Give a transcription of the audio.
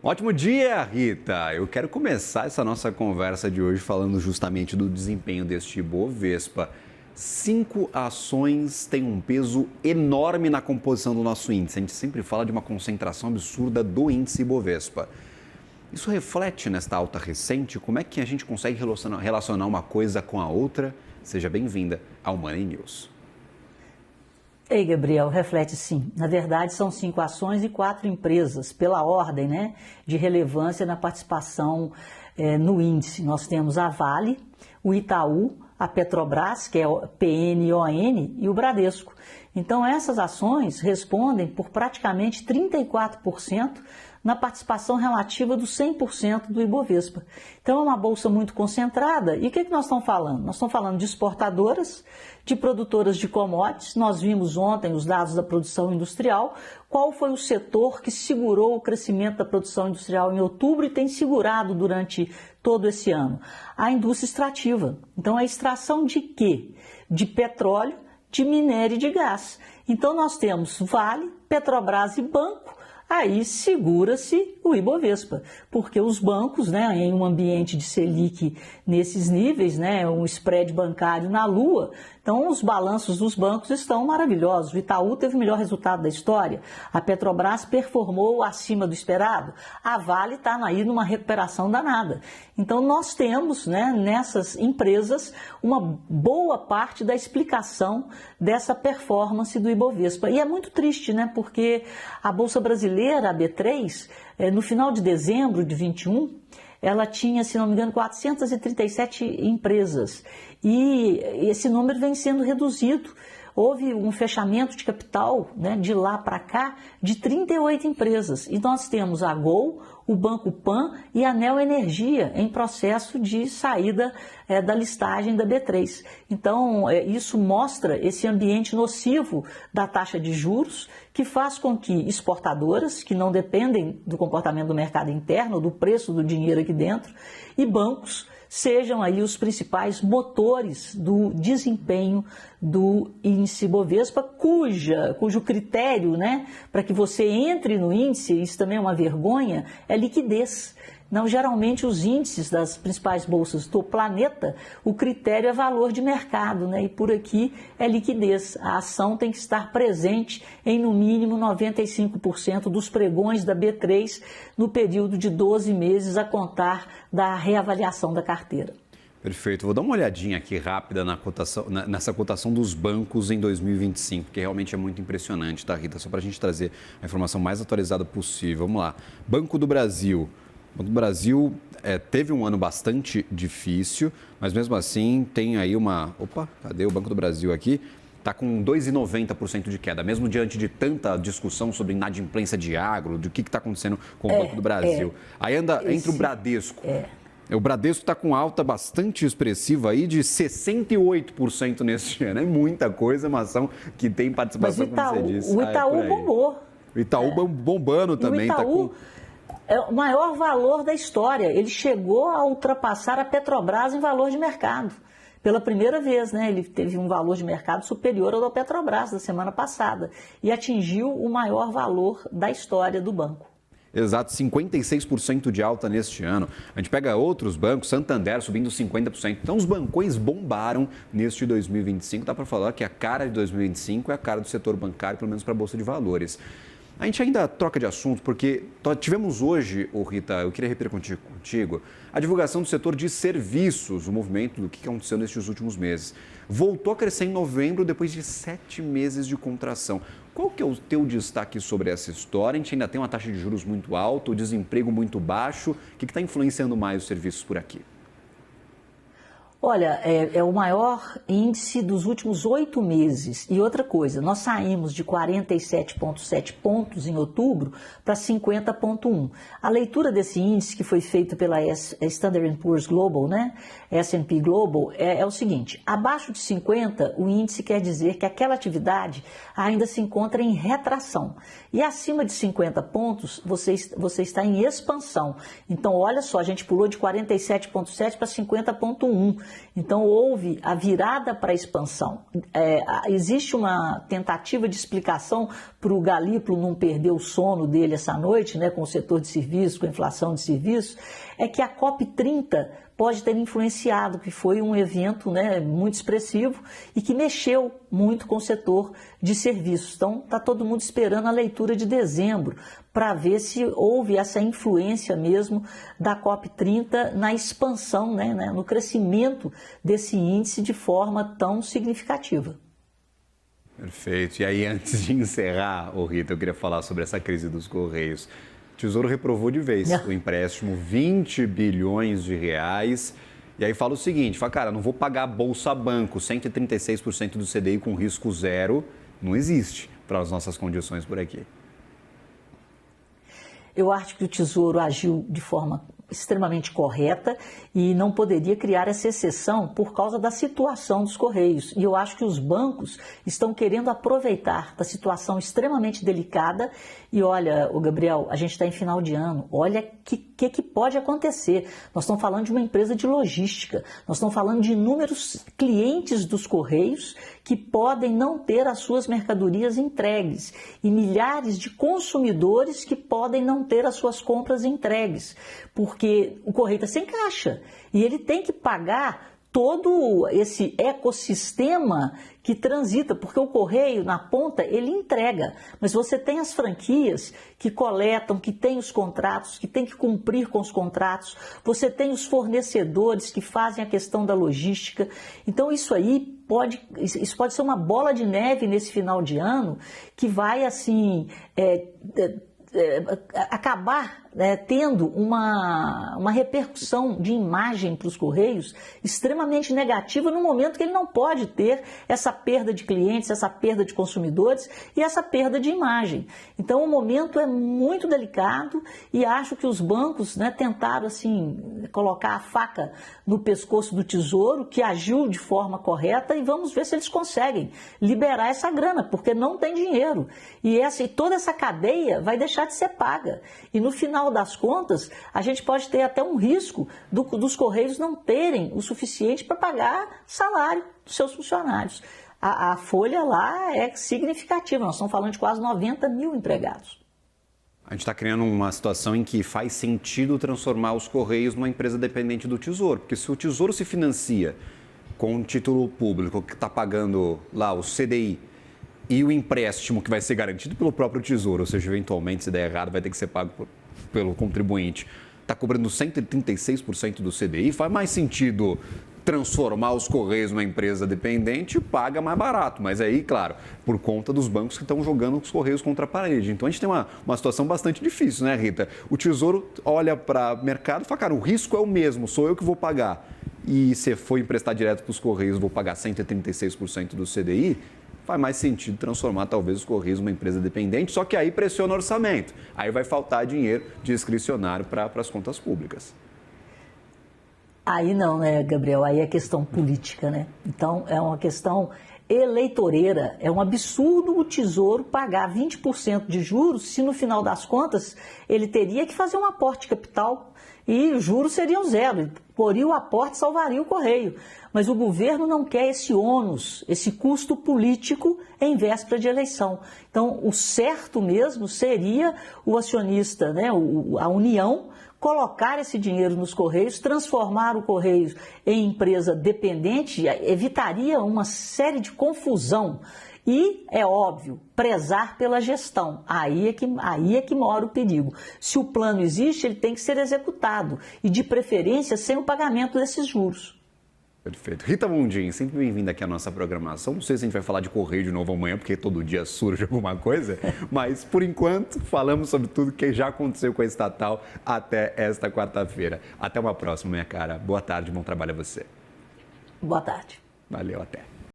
Ótimo dia, Rita! Eu quero começar essa nossa conversa de hoje falando justamente do desempenho deste Ibovespa. 5 ações têm um peso enorme na composição do nosso índice. A gente sempre fala de uma concentração absurda do índice Ibovespa. Isso reflete nesta alta recente? Como é que a gente consegue relacionar uma coisa com a outra? Seja bem-vinda ao Money News. Ei, Gabriel, reflete sim. Na verdade, são 5 ações e 4 empresas, pela ordem, de relevância na participação no índice. Nós temos a Vale, o Itaú, a Petrobras, que é o PNON, e o Bradesco. Então, essas ações respondem por praticamente 34% na participação relativa dos 100% do Ibovespa. Então, é uma bolsa muito concentrada. E o que nós estamos falando? Nós estamos falando de exportadoras, de produtoras de commodities. Nós vimos ontem os dados da produção industrial. Qual foi o setor que segurou o crescimento da produção industrial em outubro e tem segurado durante todo esse ano? A indústria extrativa. Então, a extração de quê? De petróleo, de minério e de gás. Então, nós temos Vale, Petrobras e banco. Aí segura-se o Ibovespa, porque os bancos, em um ambiente de Selic nesses níveis, um spread bancário na lua, então os balanços dos bancos estão maravilhosos. O Itaú teve o melhor resultado da história, a Petrobras performou acima do esperado, a Vale está aí numa recuperação danada. Então nós temos, nessas empresas, uma boa parte da explicação dessa performance do Ibovespa. E é muito triste, porque a Bolsa Brasileira, a B3, no final de dezembro de 21, ela tinha, se não me engano, 437 empresas. E esse número vem sendo reduzido. Houve um fechamento de capital, de lá para cá, de 38 empresas. E nós temos a Gol, o Banco Pan e a Neo Energia em processo de saída da listagem da B3. Então, isso mostra esse ambiente nocivo da taxa de juros, que faz com que exportadoras, que não dependem do comportamento do mercado interno, do preço do dinheiro aqui dentro, e bancos, sejam aí os principais motores do desempenho do índice Bovespa, cujo critério, para que você entre no índice, isso também é uma vergonha, é liquidez. Não, geralmente os índices das principais bolsas do planeta, o critério é valor de mercado, e por aqui é liquidez. A ação tem que estar presente em no mínimo 95% dos pregões da B3 no período de 12 meses a contar da reavaliação da carteira. Perfeito. Vou dar uma olhadinha aqui rápida nessa cotação dos bancos em 2025, que realmente é muito impressionante, tá, Rita? Só para a gente trazer a informação mais atualizada possível. Vamos lá. Banco do Brasil. O Banco do Brasil teve um ano bastante difícil, mas mesmo assim tem aí uma... Opa, cadê o Banco do Brasil aqui? Está com 2,90% de queda, mesmo diante de tanta discussão sobre inadimplência de agro, do que está acontecendo com o Banco do Brasil. Aí entre o Bradesco. O Bradesco está com alta bastante expressiva aí de 68% neste ano. É muita coisa, uma ação que tem participação, Itaú, como você disse. O Itaú bombou. O Itaú bombando também. O Itaú é o maior valor da história. Ele chegou a ultrapassar a Petrobras em valor de mercado. Pela primeira vez, ele teve um valor de mercado superior ao da Petrobras da semana passada. E atingiu o maior valor da história do banco. Exato, 56% de alta neste ano. A gente pega outros bancos, Santander subindo 50%. Então, os bancões bombaram neste 2025. Dá para falar que a cara de 2025 é a cara do setor bancário, pelo menos para a Bolsa de Valores. A gente ainda troca de assunto porque tivemos hoje, Rita, eu queria repercutir contigo, a divulgação do setor de serviços, o movimento do que aconteceu nestes últimos meses. Voltou a crescer em novembro depois de 7 meses de contração. Qual que é o teu destaque sobre essa história? A gente ainda tem uma taxa de juros muito alta, o desemprego muito baixo. O que está influenciando mais os serviços por aqui? Olha, é o maior índice dos últimos 8 meses. E outra coisa, nós saímos de 47,7 pontos em outubro para 50,1. A leitura desse índice, que foi feita pela Standard & Poor's Global, S&P Global, é o seguinte: abaixo de 50, o índice quer dizer que aquela atividade ainda se encontra em retração. E acima de 50 pontos, você está em expansão. Então, olha só, a gente pulou de 47,7 para 50,1. Então houve a virada para a expansão. Existe uma tentativa de explicação para o Galípolo não perder o sono dele essa noite, né, com o setor de serviços, com a inflação de serviços, é que a COP30 pode ter influenciado, que foi um evento, né, muito expressivo e que mexeu muito com o setor de serviços. Então, está todo mundo esperando a leitura de dezembro para ver se houve essa influência mesmo da COP30 na expansão, né, no crescimento desse índice de forma tão significativa. Perfeito. E aí, antes de encerrar, Rita, eu queria falar sobre essa crise dos Correios. O Tesouro reprovou de vez o empréstimo, 20 bilhões de reais. E aí fala o seguinte, fala, cara, não vou pagar Bolsa Banco, 136% do CDI com risco zero, não existe para as nossas condições por aqui. Eu acho que o Tesouro agiu de forma extremamente correta e não poderia criar essa exceção por causa da situação dos Correios. E eu acho que os bancos estão querendo aproveitar da situação extremamente delicada. E olha, Gabriel, a gente está em final de ano, olha o que pode acontecer. Nós estamos falando de uma empresa de logística, nós estamos falando de inúmeros clientes dos Correios que podem não ter as suas mercadorias entregues e milhares de consumidores que podem não ter as suas compras entregues, porque o Correio está sem caixa e ele tem que pagar todo esse ecossistema que transita, porque o Correio, na ponta, ele entrega, mas você tem as franquias que coletam, que têm os contratos, que têm que cumprir com os contratos, você tem os fornecedores que fazem a questão da logística, então isso pode ser uma bola de neve nesse final de ano que vai, assim, acabar tendo uma repercussão de imagem para os Correios extremamente negativa no momento que ele não pode ter essa perda de clientes, essa perda de consumidores e essa perda de imagem. Então o momento é muito delicado e acho que os bancos, né, tentaram assim, colocar a faca no pescoço do Tesouro, que agiu de forma correta, e vamos ver se eles conseguem liberar essa grana, porque não tem dinheiro. E toda essa cadeia vai deixar de ser paga. E no final das contas, a gente pode ter até um risco dos Correios não terem o suficiente para pagar salário dos seus funcionários. A folha lá é significativa, nós estamos falando de quase 90 mil empregados. A gente está criando uma situação em que faz sentido transformar os Correios numa empresa dependente do Tesouro, porque se o Tesouro se financia com um título público que está pagando lá o CDI, e o empréstimo que vai ser garantido pelo próprio Tesouro, ou seja, eventualmente, se der errado, vai ter que ser pago pelo contribuinte, está cobrando 136% do CDI, faz mais sentido transformar os Correios numa empresa dependente e paga mais barato. Mas aí, claro, por conta dos bancos que estão jogando os Correios contra a parede. Então, a gente tem uma situação bastante difícil, né, Rita? O Tesouro olha para o mercado e fala, cara, o risco é o mesmo, sou eu que vou pagar. E se for emprestar direto para os Correios, vou pagar 136% do CDI, faz mais sentido transformar talvez os Correios numa empresa dependente, só que aí pressiona o orçamento. Aí vai faltar dinheiro discricionário para as contas públicas. Aí não, né, Gabriel? Aí é questão política, né? Então, é uma questão eleitoreira. É um absurdo o Tesouro pagar 20% de juros se, no final das contas, ele teria que fazer um aporte de capital e os juros seriam zero. Poria o aporte e salvaria o Correio. Mas o governo não quer esse ônus, esse custo político em véspera de eleição. Então, o certo mesmo seria o acionista, né, a União, colocar esse dinheiro nos Correios, transformar o Correios em empresa dependente, evitaria uma série de confusão. E, é óbvio, prezar pela gestão. Aí é que mora o perigo. Se o plano existe, ele tem que ser executado. E, de preferência, sem o pagamento desses juros. Perfeito. Rita Mundim, sempre bem-vinda aqui à nossa programação. Não sei se a gente vai falar de Correio de novo amanhã, porque todo dia surge alguma coisa, mas, por enquanto, falamos sobre tudo que já aconteceu com a estatal até esta quarta-feira. Até uma próxima, minha cara. Boa tarde, bom trabalho a você. Boa tarde. Valeu, até.